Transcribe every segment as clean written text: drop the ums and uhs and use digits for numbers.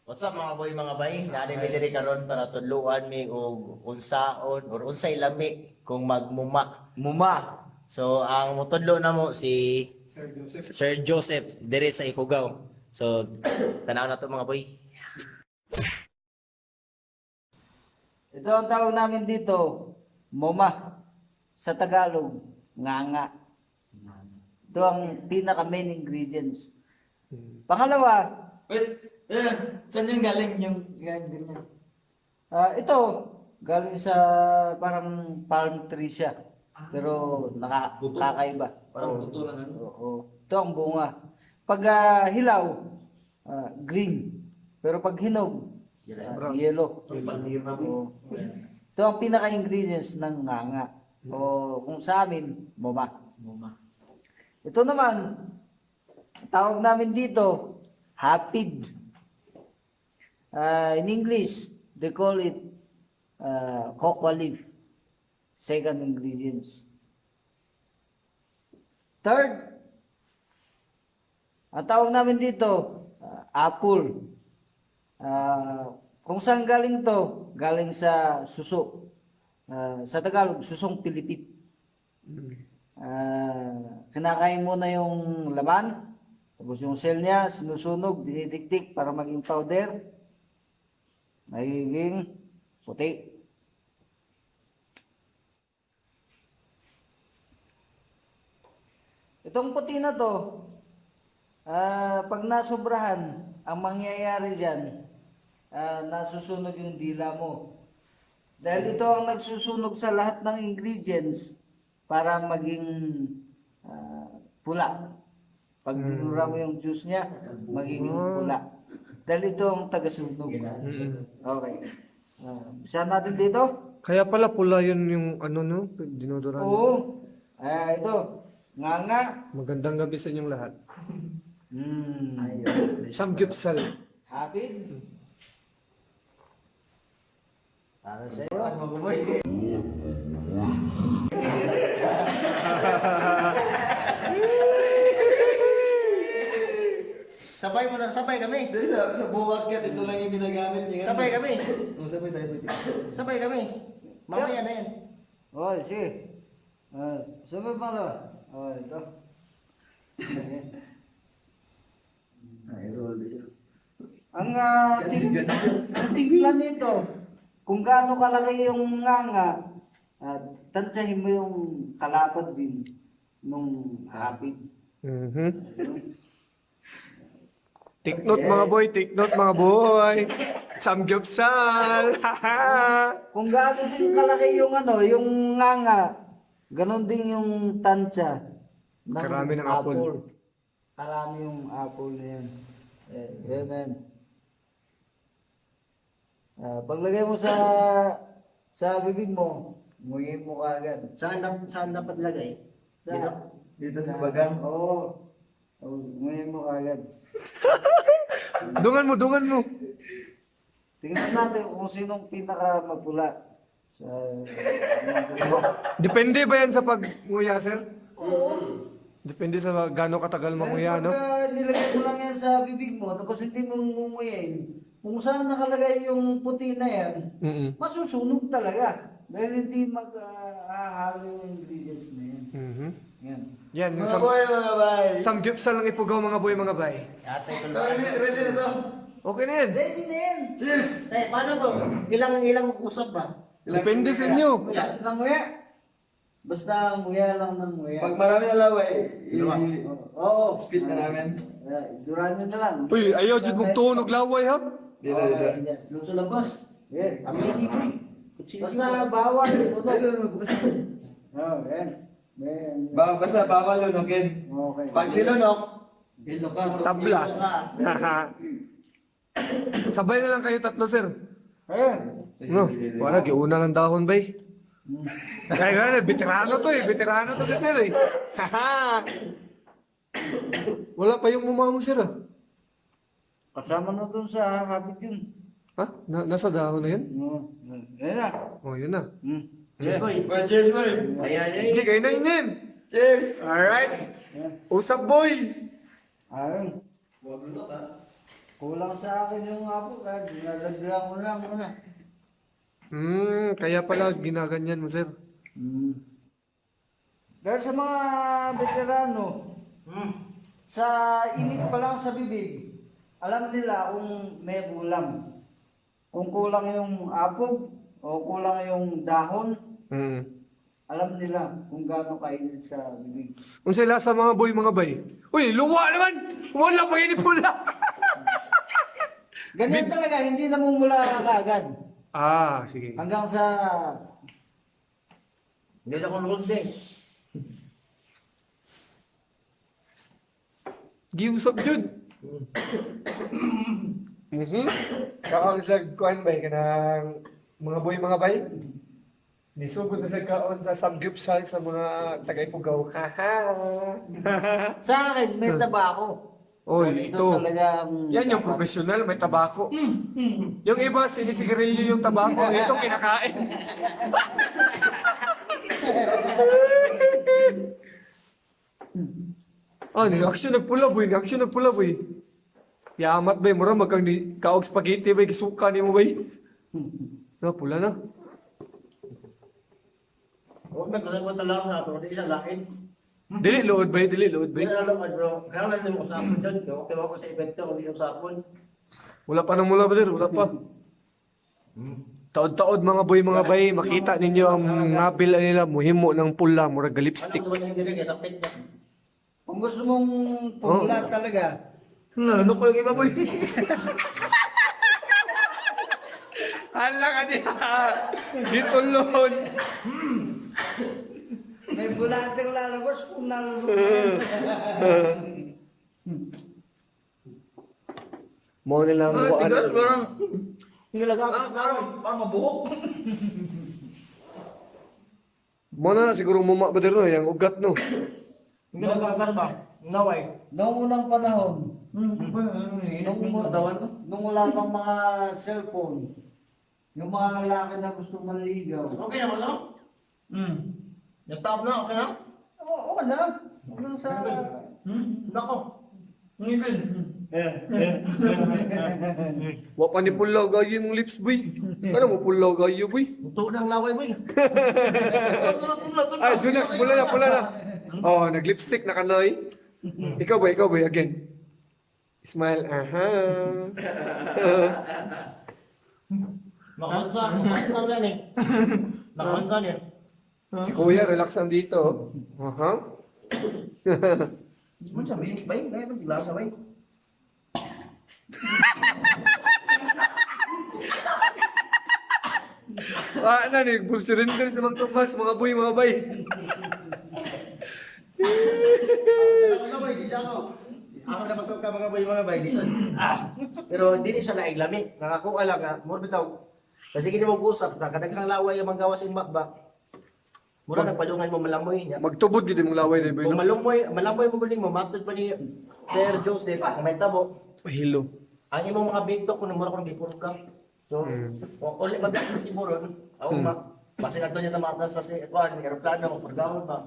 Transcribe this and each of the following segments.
What's up mga boy mga bay? Nani mi diri karon para tudluan mi og unsaon or unsay lami kung magmuma. Muma. So ang mutudlo namo si Sir Joseph diri sa Ifugao. So tanaw na to mga boy. Ito ang tawag namin dito, moma. Sa Tagalog, nganga. Ito ang pinaka-main ingredients. Pangalawa, Saan yung galing yung ganyan? ito, galing sa parang palm tree siya. Pero nakakaiba. Parang buto lang ano? Oo. Ito ang bunga. Pag hilaw, green. Pero pag hinog, yellow. Oo. Ito ang pinaka-ingredients ng nganga. O kung sa amin, moma. Ito naman, tawag namin dito, hapid. In English, they call it cocoa leaf. Second ingredients. Third, ang tawag namin dito, apple. Kung saan galing to? Galing sa suso. Sa Tagalog, susong pilipit. Kinakain mo na yung laman, tapos yung shell niya, sinusunog, dinidikdik para maging powder, magiging puti. Itong puti na to, pag nasobrahan, ang mangyayari dyan, nasusunog yung dila mo. Dahil ito ang nagsusunog sa lahat ng ingredients para maging pula. Pag binura mo yung juice niya, magiging pula. Dahil ito ang tagasunog. Okay. Bisa natin dito? Kaya pala pula yun yung ano no, dinodorant. Oo. Ito. Nganga. Magandang gabi sa inyong lahat. Samgyupsal. Hapid. Para sa iyo. Ano mo boy? Sabay kami. Dahil sa buwakat, ito lang yung ginagamit niya. Sabay kami. Sabay tayo pwede. Sabay kami. Mamaya na yan. Oh, sige. Sunod pa lang. Ito. Ay, roll siya. Ang tingnan nito, kung gaano kalaki yung nganga, tansyahin mo yung kalapad din nung hapid. Take note mga boy, take note mga boy. Samgyupsal. Kung gaano din kalaki yung yung nganga, ganon din yung tansya. Karami ng apple. Karami yung apple na yan. Yan. Paglagay mo sa bibig mo, nguyin mo kaagad. Saan dapat lagay? Dito sa bagang. Oo. Nguyin mo kaagad. Dungan mo. Tingnan natin kung sinong pinaka mapula sa Depende ba yan sa pagmuya, sir? Depende sa gaano katagal mamuya, no? Pagka nilagay mo lang yan sa bibig mo, tapos hindi mo nguyain, kung saan nakalagay yung puti na yan, masusunog talaga. Dahil hindi mag-halo yung ingredients na yan. Yan. Yan, yung Mga boy, mga bay. samgyupsal ng Ipugaw mga boy, mga bay. Ate, So, ready na to? Okay na yan. Ready na yan! Cheers! paano to? Ilang usap ba? Depende sa inyo. Nguya lang nguya. Basta nguya lang ng nguya. Pag marami na laway, Oo. speed na namin. Duran nyo na lang. Uy, ayaw dyan magtunog laway ha. Dito. Doon sa labas. Yeah. Aminin mo. Basta bawal. Dito, bukas na. Yan. Basta bawal lunogin. Okay. Pag nilunok, ilok ka. Tabla. Ilok ka. Sabay na lang kayo tatlo, sir. Ayan. No, wala, giuna ng dahon, bay. Kaya nga, veterano to eh. Veterano to si sir eh. Wala pa yung muma mo, sir ah. Kasama na doon sa habit yun. Ha? Nasa dahon na yun? Yan na. Oh, yun na. Cheers boy. Boy, cheers, boy. Hindi, kayo na inin. Cheers! Alright. Usap, boy. Ayun. Huwag lunok, ha? Kulang sa akin yung apo, kaya dinadagdagan ko lang muna. Kaya pala ginaganyan mo, sir. Dahil sa mga veterano, sa init pa lang sa bibig, alam nila kung may kulang. Kung kulang yung apog o kulang yung dahon, alam nila kung gaano kainit sa bibig. Kung sila sa mga boy, mga bay. Uy, luwa naman! Wala pa yun pula! Ganyan talaga, hindi namumula agad. Sige. Hanggang sa Hindi na kung rundi. Giusap jud. Kaon sa kuan bay kanang mga boy mga bay. Nisugod na sa kaon sa samgyupsal sa mga tagay-pugaw. sa akin, may tabako. Oy, ito. Talagang Yan yung professional, may tabako. Yung iba, sinisigarilyo yung tabako. Ito, kinakain. Action nagpula boy, action nagpula boy. Yamat bay, mura magkang kaog spaghetti bay, gisuka ni mo bay. Pula na. Huwag na kasi mo talaga na, pero di isa lain. Dili load bay, dili load Hindi bay. na lang, bro. Kaya lang yung usapon dyan. Okay, ako sa event ko, hindi usapon. Wala pa nang mula brother, wala pa. Taod-taod mga boy, mga bay, makita ninyo ang nabil nila muhimo ng pula, murag lipstick. Ano ko ba yung direk, sapit niya? Kung gusto mong pumula talaga, Ano ko yung iba, boy? Hala ka niya! Gitulon! may bulate ko lalabas kung nalusok. Mo nila ang buwan. parang... Hindi lang parang mabuhok. Mo na siguro muma ba dito, yung ugat no. Hindi lang ba? Naway. Noong unang panahon, Katawan ko. nung wala pang mga cellphone, yung mga lalaki na gusto manligaw. Okay naman, no? Nag-stop na, okay na? Oo, okay na. Hanggang sa... Nako. Ngipin. Wa pa ni pulaw gayo yung lips boy. Ano mo pulaw gayo boy? Ito na ang laway, boy. Ay, Junax, pula na, pula na. Oh, nag-lipstick na kanoy. Ikaw boy, again. Smile, Nakamansa yan eh. Nakamansa yan. Si Kuya, relax ang dito. Ano siya, bay? Bay? Bay? Lasa, bay? Na, nag-surrender sa mga Tomas, mga boy, mga bay. Ako na, bay. Dito ako. Ako na masok ka mga bay, mga bay. Pero hindi siya naiglami. Nakakuha lang nga. More bitaw. Kasi hindi mo usap. Kadaghang laway yung manggawas yung makba. Mura nagpadungan mo malamoy niya. Magtubod yun yung laway na boy. Kung No? malamoy mo guling mo, matod pa ni Sir Joseph, kung may tabo. Mahilo. Ang imong mga big talk, kung mura ko nang gipuro ka. So, kung ulit mabiyak mo siguro, ako ma. Kasi nato niya tamata sa aeroplano, pagdahon ba.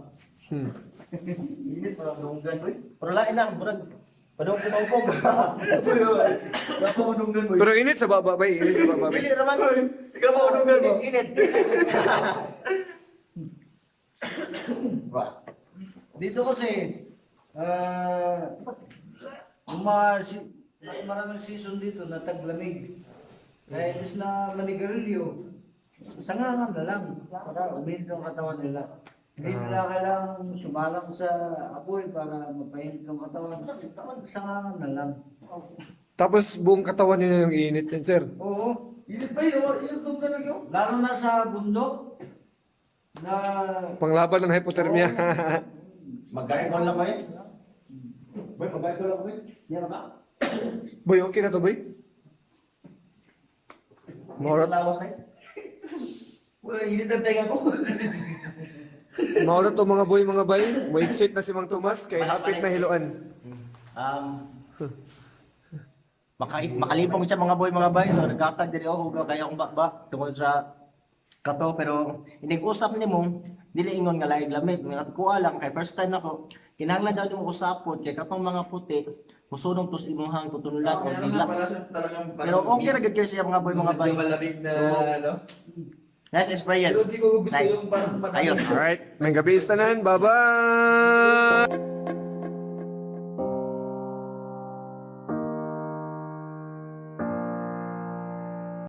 Hindi, parang dunggan, boy. Pero lain na, murag. Padung kumangkong. Wala pa dunggan, boy. Pero init sa baba bay, init sa baba bay. Dili raman, boy. Ikaw pa dunggan, boy. Init. Dito kasi, maraming season dito na taglamig. Kaya imbes na manigarilyo, sangangan na lang para uminit ang katawan nila. Hindi nila kailangang sumalang sa apoy para mapainit ang katawan. Sangangan na lang. Tapos buong katawan niya yung init yan, sir. Oo. Init pa yun, init nung talaga. Lalo na sa bundok na Panglaban ng hypothermia. Magkaya ko lang ba yun? Boy, magkaya ko lang ba yun? Yan na ba? Boy, okay na to, boy? Maurat, Lawas na yun? Well, init ang tenga ko. maurat to mga boy, mga bay. Maiksit na si Mang Tomas kay hapit na hiluan. Makalipong siya mga boy, mga bay. So, nagkatag din ako, kaya akong bakba tungkol sa kato. Pero, inig-usap ni mo, dili ingon nga laig lamig. Nga kuha lang, kay first time ako, kinahanglan daw yung usapon, kay kapang mga puti, musunog to sa imuhang tutunulan o Kaya nga bigla. pala siya talagang Pero okay ra gid kayo siya mga boy mga bay. Medyo malamig na ano. Nice experience. Pero di ko gusto Nice. yung parang Ayos. Alright, may gabi tanan. Bye-bye!